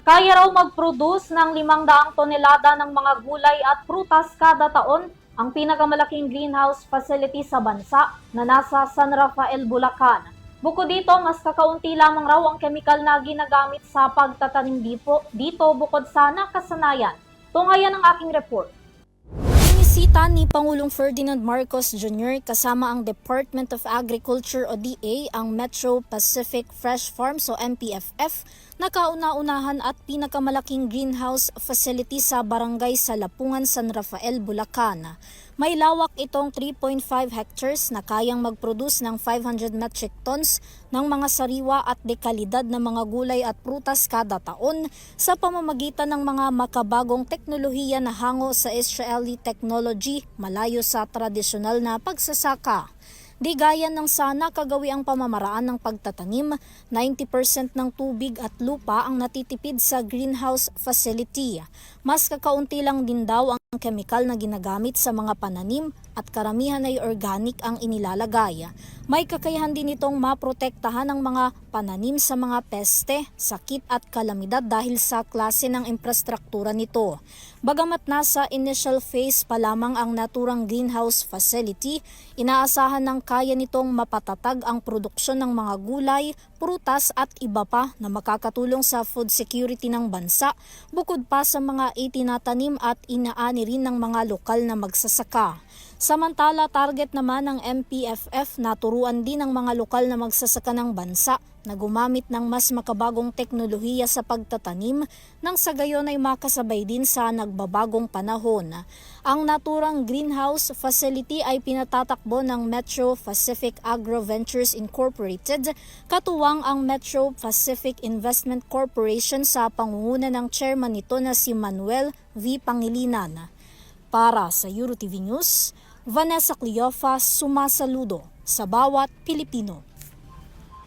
Kaya raw mag-produce ng 500 tonelada ng mga gulay at prutas kada taon ang pinakamalaking greenhouse facility sa bansa na nasa San Rafael, Bulacan. Bukod dito, mas kakaunti lamang raw ang kemikal na ginagamit sa pagtatanim dito bukod sa nakasanayan. Tunghayan ang aking report. Inisita ni Pangulong Ferdinand Marcos Jr. kasama ang Department of Agriculture o DA ang Metro Pacific Fresh Farms o MPFF na kauna-unahan at pinakamalaking greenhouse facility sa barangay sa Lapungan, San Rafael, Bulacan. May lawak itong 3.5 hectares na kayang mag-produce ng 500 metric tons ng mga sariwa at dekalidad na mga gulay at prutas kada taon sa pamamagitan ng mga makabagong teknolohiya na hango sa Israeli technology malayo sa tradisyonal na pagsasaka. Di gaya ng sana kagawi ang pamamaraan ng pagtatanim, 90% ng tubig at lupa ang natitipid sa greenhouse facility. Mas kakaunti lang din daw ang kemikal na ginagamit sa mga pananim at karamihan ay organic ang inilalagay. May kakayahan din itong maprotektahan ang mga pananim sa mga peste, sakit at kalamidad dahil sa klase ng infrastruktura nito. Bagamat nasa initial phase pa lamang ang naturang greenhouse facility, inaasahan ng kaya nitong mapatatag ang produksyon ng mga gulay, prutas at iba pa na makakatulong sa food security ng bansa bukod pa sa mga itinatanim at inaani rin ng mga lokal na magsasaka. Samantala, target naman ng MPFF na turuan din ng mga lokal na magsasaka ng bansa na gumamit ng mas makabagong teknolohiya sa pagtatanim nang sa gayon ay makasabay din sa nagbabagong panahon. Ang naturang greenhouse facility ay pinatatakbo ng Metro Pacific Agro Ventures Incorporated, katuwang ang Metro Pacific Investment Corporation sa pangunguna ng chairman nito na si Manuel V. Pangilinan. Para sa EuroTV News, Vanessa Cleofa sumasaludo sa bawat Pilipino.